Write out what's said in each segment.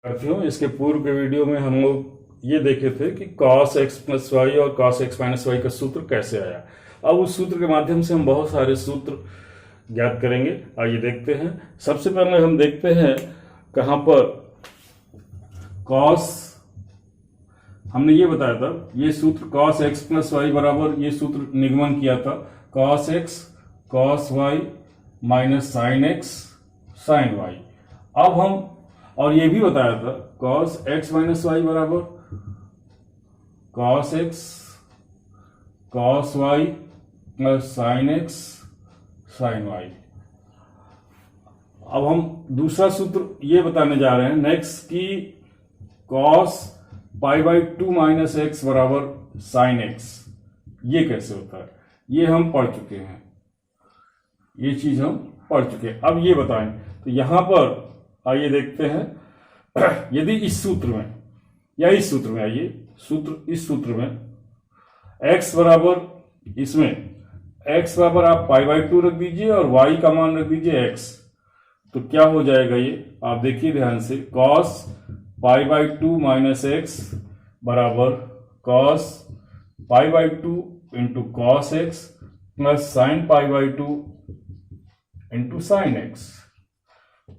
साथियों, इसके पूर्व के वीडियो में हम लोग ये देखे थे कि cos x प्लस वाई और cos x माइनस वाई का सूत्र कैसे आया। अब उस सूत्र के माध्यम से हम बहुत सारे सूत्र ज्ञात करेंगे। आइए देखते हैं। सबसे पहले हम देखते हैं कहाँ पर cos, हमने ये बताया था, ये सूत्र cos x प्लस वाई बराबर, ये सूत्र निगमन किया था cos x cos y minus sine x sine y। अब हम, और ये भी बताया था cos x माइनस वाई बराबर cos x cos y plus sine x sine y। अब हम दूसरा सूत्र ये बताने जा रहे हैं नेक्स्ट कि cos pi by 2 minus x बराबर साइन x, ये कैसे होता है, ये हम पढ़ चुके हैं, ये चीज हम पढ़ चुके हैं। अब ये बताएं, तो यहां पर आइए देखते हैं। यदि इस सूत्र में या इस सूत्र में, आइए इस सूत्र में x बराबर, इसमें x बराबर आप पाई बाई 2 रख दीजिए और y का मान रख दीजिए x, तो क्या हो जाएगा ये आप देखिए ध्यान से। cos pi by 2 minus x बराबर cos pi by 2 into cos x plus sign pi by 2 into sine x.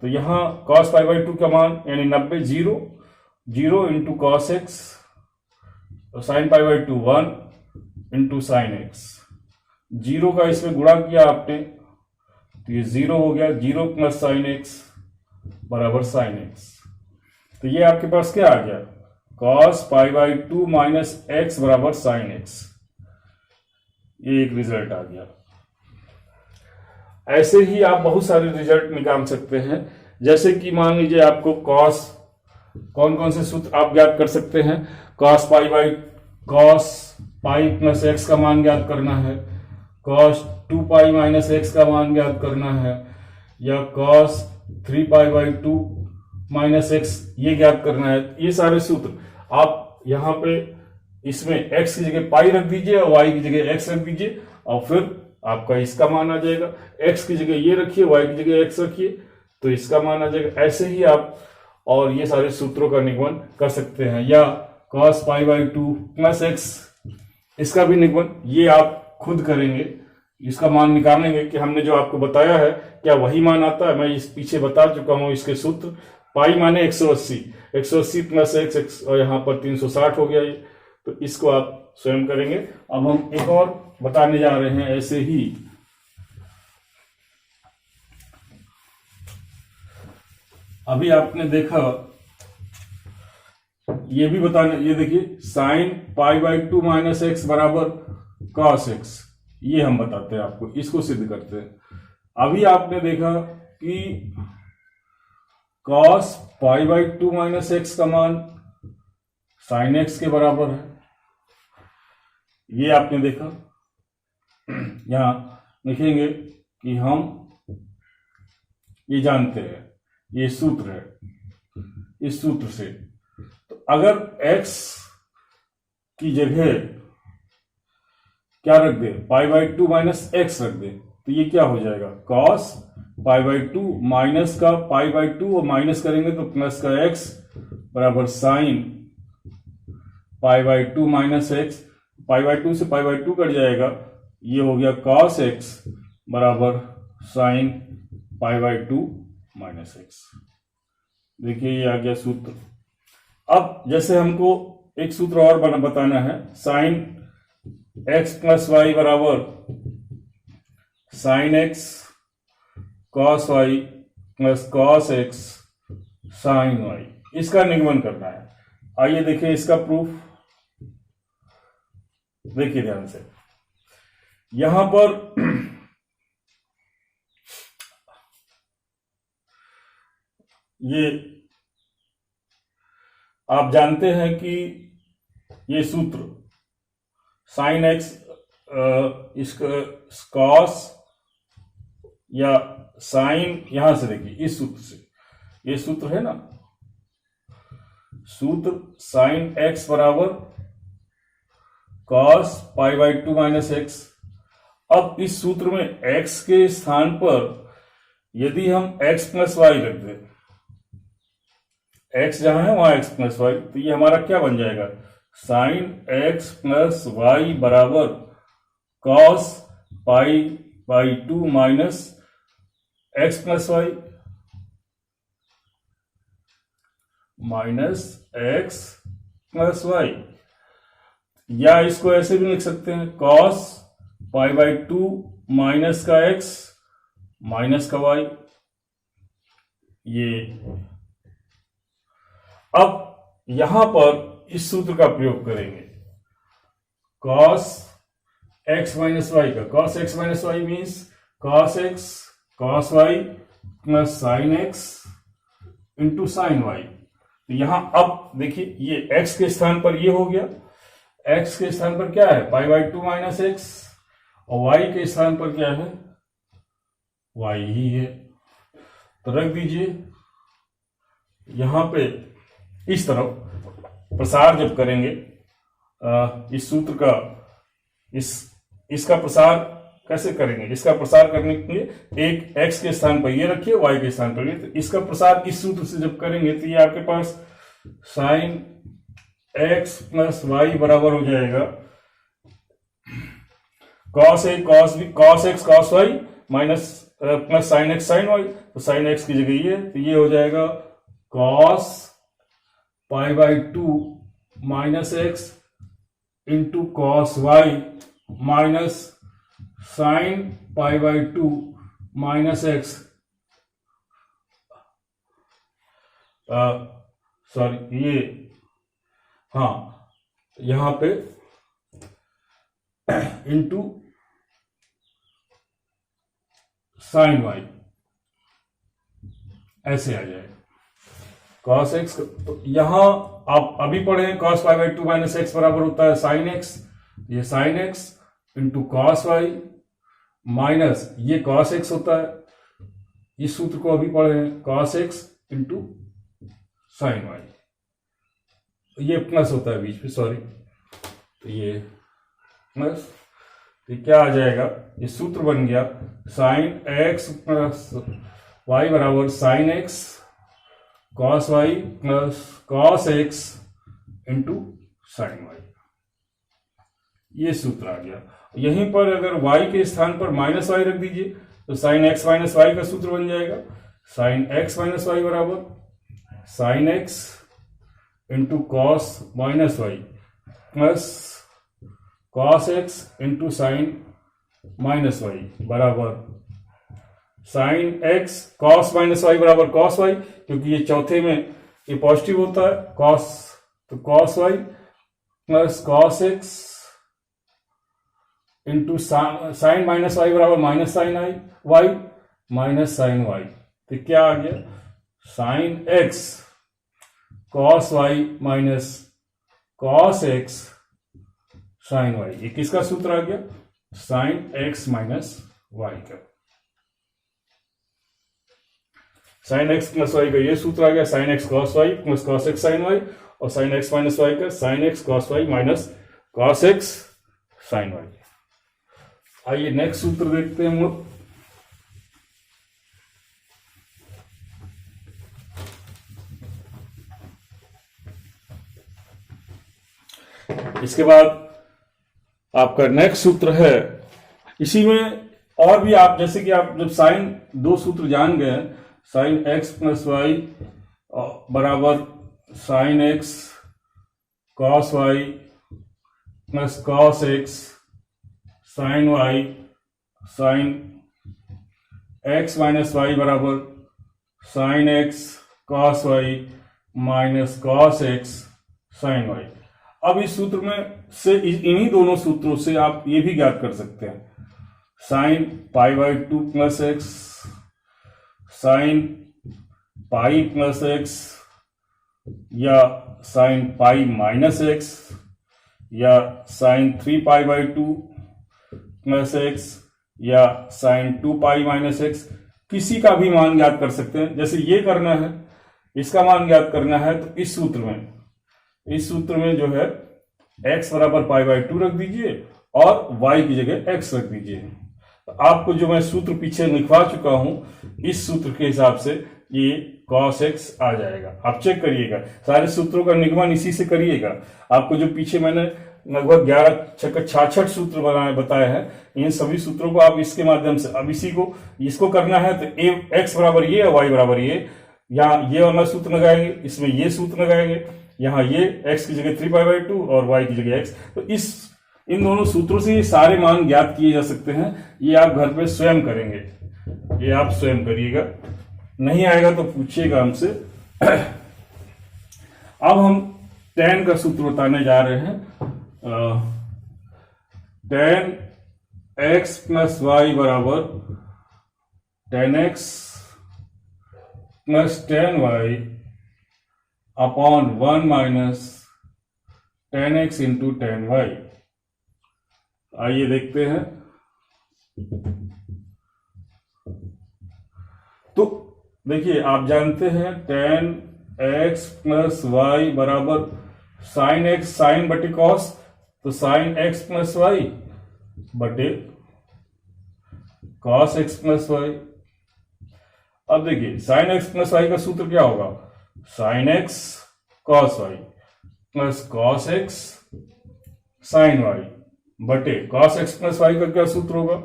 तो यहां cos पाई बाई 2 का मान यानी 90, 0 इंटू कॉस एक्स और sign pi by 2 1 into sine x. 0 का इसमें गुणा किया आपने तो ये 0 हो गया, 0 प्लस साइन एक्स बराबर साइन एक्स। तो ये आपके पास क्या आ गया, cos pi by 2 minus x बराबर साइन एक्स। ये एक रिजल्ट आ गया। ऐसे ही आप बहुत सारे रिजल्ट निकाल सकते हैं। जैसे कि मान लीजिए आपको cos, कौन कौन से सूत्र आप ज्ञात कर सकते हैं, cos पाई प्लस एक्स का मान ज्ञात करना है, cos 2 पाई माइनस एक्स का मान ज्ञात करना है, या cos 3 pi by 2 minus x ये ज्ञात करना है। ये सारे सूत्र आप यहाँ पे इसमें x की जगह पाई रख दीजिए और y की जगह x रख दीजिए और फिर आपका इसका मान आ जाएगा। x की जगह ये रखिए, y की जगह x रखिए तो इसका मान आ जाएगा। ऐसे ही आप और ये सारे सूत्रों का निगमन कर सकते हैं। या cos pi by 2 plus x, इसका भी निगमन ये आप खुद करेंगे, इसका मान निकालेंगे कि हमने जो आपको बताया है क्या वही मान आता है। मैं इस पीछे बता चुका हूं इसके सूत्र। पाई माने 180, 180 प्लस एक्स और यहाँ पर 360 हो गया ये, तो इसको आप स्वयं करेंगे। अब हम एक और बताने जा रहे हैं ऐसे ही। अभी आपने देखा, ये भी बताने, ये देखिए sign pi by 2 minus x बराबर कॉस एक्स, ये हम बताते हैं आपको, इसको सिद्ध करते हैं। अभी आपने देखा कि cos pi by 2 minus x का मान साइन एक्स के बराबर है, ये आपने देखा। यहां लिखेंगे कि हम ये जानते हैं, ये सूत्र है, इस सूत्र से तो अगर x की जगह क्या रख दे, पाई बाई 2 माइनस एक्स रख दे, तो ये क्या हो जाएगा, cos पाई बाई 2 माइनस का पाई बाई 2 और माइनस करेंगे तो प्लस का x बराबर sign pi by 2 minus x. Pi by 2 से पाई बाई 2 कट जाएगा, ये हो गया cos x बराबर sign pi by 2 minus x. देखिए ये आ गया सूत्र। अब जैसे हमको एक सूत्र और बताना है, साइन x प्लस वाई बराबर sine x cos Y plus cos x sine y, इसका निगमन करना है। आइए देखिए इसका प्रूफ, देखिए ध्यान से। यहां पर ये आप जानते हैं कि ये सूत्र साइन एक्स, इसका कॉस या साइन, यहां से देखिए इस सूत्र से, ये सूत्र है ना, सूत्र साइन एक्स बराबर cos pi by 2 minus x. अब इस सूत्र में x के स्थान पर यदि हम x प्लस वाई रख दें, x जहां है वहां x प्लस वाई, तो ये हमारा क्या बन जाएगा, साइन x प्लस वाई बराबर cos pi by 2 minus x plus y minus x plus y, या इसको ऐसे भी लिख सकते हैं कॉस पाई बाई 2 माइनस का x माइनस का y। ये अब यहां पर इस सूत्र का प्रयोग करेंगे, कॉस x माइनस वाई का, cos x minus y means cos x cos y plus sine x into sine y। तो यहां अब देखिए ये x के स्थान पर ये हो गया, x के स्थान पर क्या है पाई बाई 2 माइनस एक्स, और y के स्थान पर क्या है y ही है। तो रख दीजिए यहां पे इस तरफ प्रसार जब करेंगे इस सूत्र का, इसका प्रसार कैसे करेंगे, इसका प्रसार करने के लिए एक x के स्थान पर ये रखिए, y के स्थान पर ये, तो इसका प्रसार इस सूत्र से जब करेंगे तो ये आपके पास साइन x प्लस वाई बराबर हो जाएगा cos A cos B cos x cos Y minus plus sine x sine Y, तो साइन एक्स की जगह ये, तो ये हो जाएगा cos pi by 2 minus X into cos Y minus sine pi by 2 minus X, sorry ये हाँ यहां पे इंटू साइन वाई ऐसे आ जाएगा कॉस एक्स। तो यहां आप अभी पढ़े cos pi by 2 minus x बराबर होता है साइन एक्स, ये sine x into cos Y minus ये कॉस एक्स होता है, इस सूत्र को अभी पढ़े हैं cos x into sine y, ये प्लस होता है बीच में सॉरी, तो ये प्लस, तो क्या आ जाएगा, ये सूत्र बन गया साइन एक्स प्लस वाई बराबर sine x cos Y plus cos x into sine y, ये सूत्र आ गया। यहीं पर अगर y के स्थान पर माइनस वाई रख दीजिए तो साइन एक्स माइनस वाई का सूत्र बन जाएगा साइन एक्स माइनस वाई बराबर sine x into cos minus Y plus cos x into sine minus Y बराबर sine x cos minus Y बराबर कॉस वाई, क्योंकि ये चौथे में ये पॉजिटिव होता है कॉस, तो cos Y plus cos x into sine minus Y बराबर माइनस साइन आई वाई माइनस साइन वाई, तो क्या आ गया sine x cos Y minus cos x sine y, ये किसका सूत्र आ गया साइन एक्स माइनस वाई का, साइन एक्स प्लस वाई का ये सूत्र आ गया sine x cos Y plus cos x sine y, और साइन एक्स माइनस वाई का sine x cos Y minus cos x sine y. आइए नेक्स्ट सूत्र देखते हैं हम लोग, इसके बाद आपका नेक्स्ट सूत्र है, इसी में और भी आप जैसे कि आप जब साइन दो सूत्र जान गए साइन एक्स प्लस वाई बराबर sine x cos Y plus cos x sine Y sine x minus Y बराबर sine x cos Y minus cos x sine Y. अब इस सूत्र में से इन्हीं दोनों सूत्रों से आप ये भी ज्ञात कर सकते हैं sine pi by 2 plus x sine pi plus x या साइन पाई माइनस एक्स या sine 3 pi by 2 plus x या साइन 2 पाई माइनस एक्स, किसी का भी मान ज्ञात कर सकते हैं। जैसे ये करना है, इसका मान ज्ञात करना है तो इस सूत्र में जो है x बराबर पाई बाई 2 रख दीजिए और y की जगह x रख दीजिए। तो आपको जो मैं सूत्र पीछे लिखवा चुका हूं इस सूत्र के हिसाब से ये cos x आ जाएगा। आप चेक करिएगा, सारे सूत्रों का निगमन इसी से करिएगा। आपको जो पीछे मैंने लगभग 11 छक्का 66 सूत्र बताए हैं, इन सभी सूत्रों को आप इसके माध्यम से, अब इसी को इसको करना है तो x बराबर ये और y बराबर ये, यहाँ ये वाला सूत्र लगाएंगे, इसमें ये सूत्र लगाएंगे, यहाँ ये x की जगह 3π/2 और y की जगह x। तो इन दोनों सूत्रों से ये सारे मान ज्ञात किए जा सकते हैं। ये आप घर पे स्वयं करेंगे, ये आप स्वयं करिएगा, नहीं आएगा तो पूछिएगा हमसे। अब हम tan का सूत्र बताने जा रहे हैं। tan x प्लस वाई बराबर tan x प्लस tan y upon 1 minus tan x into tan y। आइए देखते हैं। तो देखिए, आप जानते हैं tan x प्लस वाई बराबर साइन x, साइन बटे कॉस, तो साइन x प्लस वाई बटे कॉस x प्लस वाई। अब देखिए, साइन x प्लस वाई का सूत्र क्या होगा? Sine x cos Y plus cos x sine Y बटे कॉस x प्लस वाई का क्या सूत्र होगा?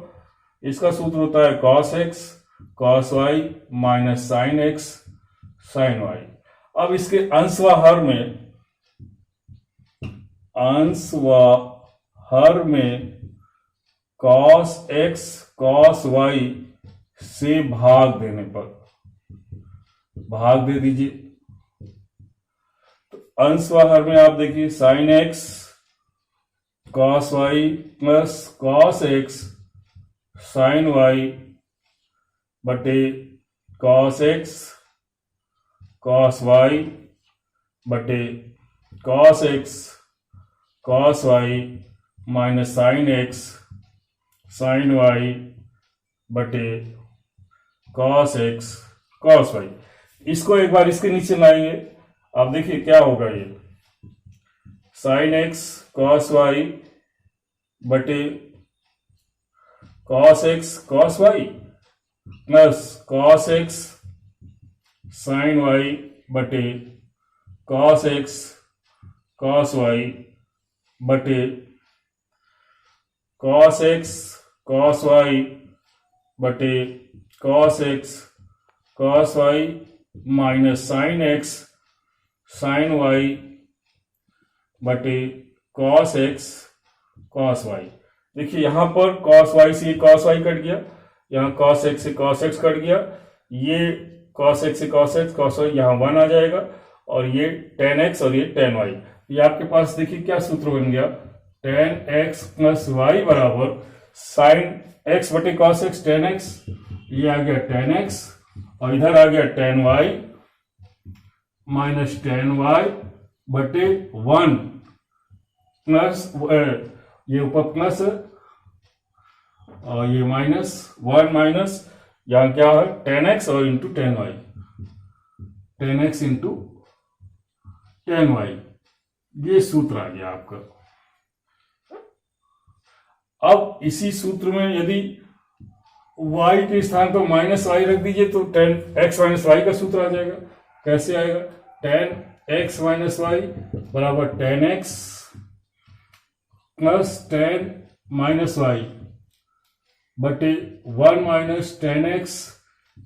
इसका सूत्र होता है cos x cos Y minus sine x sine Y. अब इसके अंश व हर में कॉस x कॉस y से भाग देने पर, भाग दे दीजिए। तो अंश व हर में आप देखिए, sine x cos Y plus cos x sine Y बटे कॉस x कॉस वाई बटे cos x cos Y minus sine x sine Y बटे कॉस x कॉस वाई। इसको एक बार इसके नीचे लाएंगे, आप देखिए क्या होगा। ये साइन x कॉस वाई बटे cos x cos Y plus cos x sine Y बटे कॉस x कॉस वाई बटे कॉस x कॉस वाई बटे cos x cos Y minus sine x sine Y बटे कॉस x कॉस वाई। देखिए, यहां पर cos y से cos y कट गया, यहाँ कॉस x से कॉस x कट गया, ये कॉस x से कॉस x कॉस y यहाँ 1 आ जाएगा, और ये tan x और ये tan y। ये आपके पास देखिए क्या सूत्र बन गया, tan x प्लस वाई बराबर साइन x बटे कॉस x tan x, ये आ गया tan x, और इधर आ गया tan y minus tan y बटे 1 प्लस, ये ऊपर प्लस और ये माइनस 1 माइनस, यहां क्या है tan x और into tan y, tan x into tan y, ये सूत्र आ गया आपका। अब इसी सूत्र में यदि y के स्थान पर माइनस वाई रख दीजिए तो tan x माइनस वाई का सूत्र आ जाएगा। कैसे आएगा? tan x माइनस वाई बराबर tan x प्लस tan माइनस वाई बटे 1 minus tan x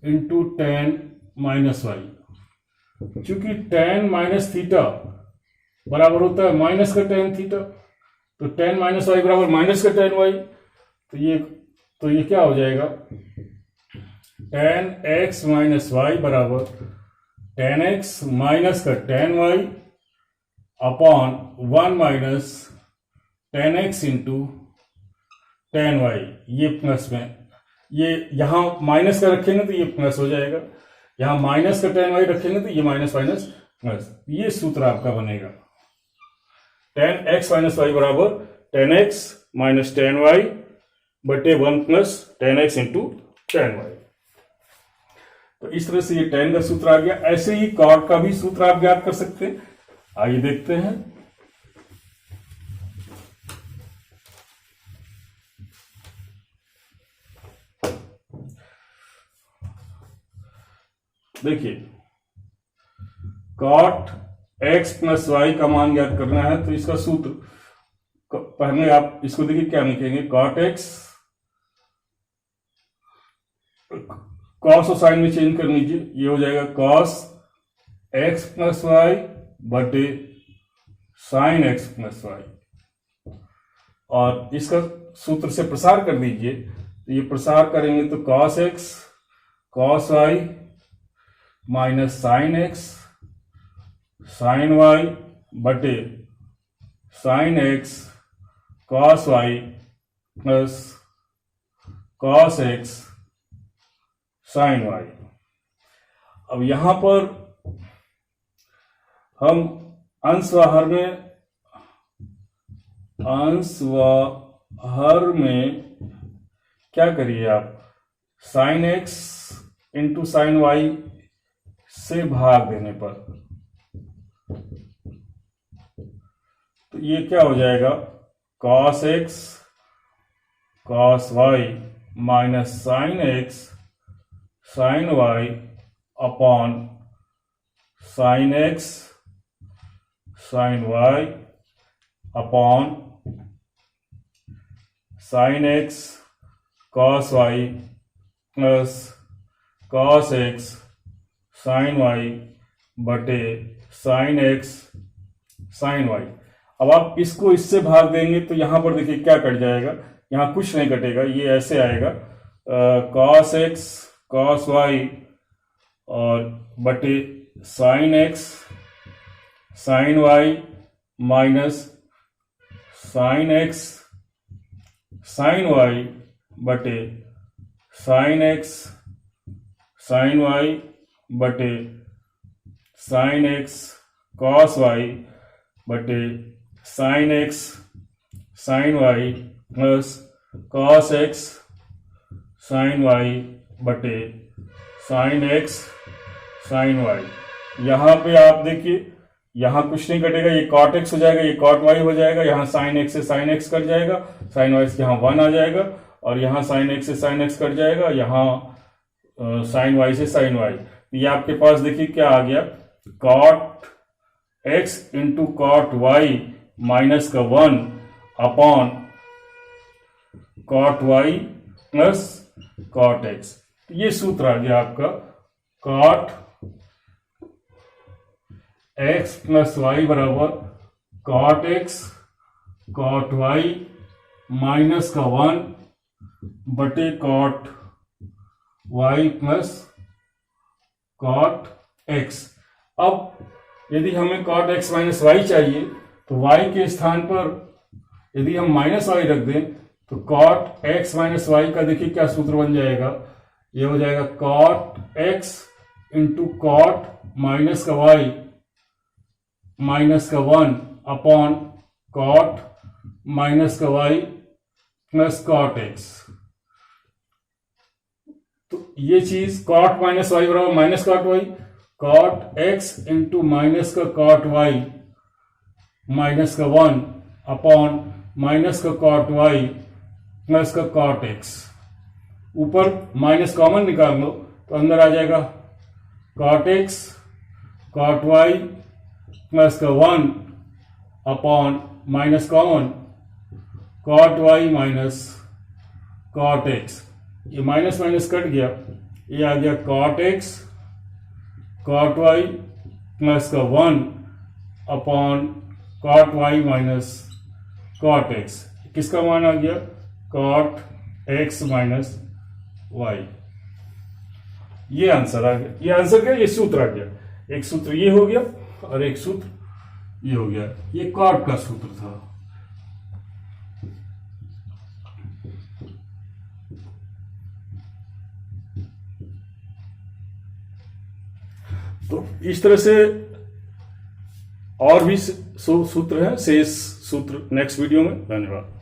into tan minus y. चूंकि tan माइनस थीटा बराबर होता है माइनस का tan थीटा, तो tan माइनस वाई बराबर माइनस का tan वाई, तो ये क्या हो जाएगा? tan x माइनस वाई बराबर tan x माइनस का tan y upon 1 minus tan x into tan y। ये प्लस में, ये यहां माइनस का रखेंगे तो ये प्लस हो जाएगा, यहां माइनस का tan y रखेंगे तो ये माइनस माइनस प्लस। ये सूत्र आपका बनेगा tan x माइनस वाई बराबर tan x minus tan y बटे 1 plus tan x into tan y। तो इस तरह से ये tan का सूत्र आ गया। ऐसे ही cot का भी सूत्र आप ज्ञात कर सकते हैं। आइए देखते हैं। देखिए कॉट एक्स प्लस वाई का मान ज्ञात करना है, तो इसका सूत्र पहले आप इसको देखिए क्या लिखेंगे, कॉट एक्स, कॉस और साइन में चेंज कर लीजिए, ये हो जाएगा कॉस एक्स प्लस वाई बटे साइन एक्स प्लस वाई, और इसका सूत्र से प्रसार कर दीजिए, तो ये प्रसार करेंगे तो cos x cos Y minus sine x sine Y बटे sine x cos Y plus cos x sine Y. अब यहां पर हम अंश व हर में क्या करिए आप, sine x into sine y से भाग देने पर, तो ये क्या हो जाएगा, cos x cos Y minus sine x sine y upon sine x sine y upon sine x cos Y plus cos x sine Y बटे साइन एक्स साइन वाई। अब आप इसको इससे भाग देंगे तो यहां पर देखिए क्या कट जाएगा, यहां कुछ नहीं कटेगा, ये ऐसे आएगा कॉस एक्स कॉस वाई और बटे sine x sine y minus sine x sine Y बटे साइन एक्स साइन वाई बटे साइन एक्स कॉस वाई बटे sine x sine y plus cos x sine Y बटे साइन एक्स साइन वाई। यहां पे आप देखिए यहां कुछ नहीं कटेगा, ये कॉट एक्स हो जाएगा, ये कॉट वाई हो जाएगा, यहां साइन एक्स से साइन एक्स कट जाएगा, साइन वाई से यहां 1 आ जाएगा, और यहां साइन एक्स से साइन एक्स कट जाएगा, यहां साइन वाई से साइन वाई। ये आपके पास देखिए क्या आ गया, cot x into cot y minus का 1 upon cot y plus cot x. ये सूत्र आ गया आपका, कॉट एक्स प्लस वाई बराबर cot x cot y minus का 1 बटे cot y plus cot x. अब यदि हमें कॉट एक्स माइनस वाई चाहिए तो वाई के स्थान पर यदि हम माइनस वाई रख दें तो कॉट एक्स माइनस वाई का देखिए क्या सूत्र बन जाएगा, ये हो जाएगा cot x into cot minus का वाई माइनस का 1 अपॉन कॉट माइनस का वाई प्लस कॉट एक्स। तो ये चीज कॉट माइनस वाई बराबर minus cot y, cot x into minus का कॉट वाई माइनस का 1 अपॉन माइनस का कॉट वाई प्लस का कॉट एक्स। ऊपर माइनस कॉमन निकाल लो तो अंदर आ जाएगा cot x cot y plus का 1 upon minus common cot y minus cot x. ये माइनस माइनस कट गया, ये आ गया cot x cot y plus का 1 upon cot y minus cot x. किसका मान आ गया, कॉट एक्स माइनस वाई। ये आंसर आ गया। ये आंसर क्या, ये सूत्र आ गया। एक सूत्र ये हो गया और एक सूत्र ये हो गया, ये कॉट का सूत्र था। तो इस तरह से और भी सूत्र है, शेष सूत्र नेक्स्ट वीडियो में। धन्यवाद।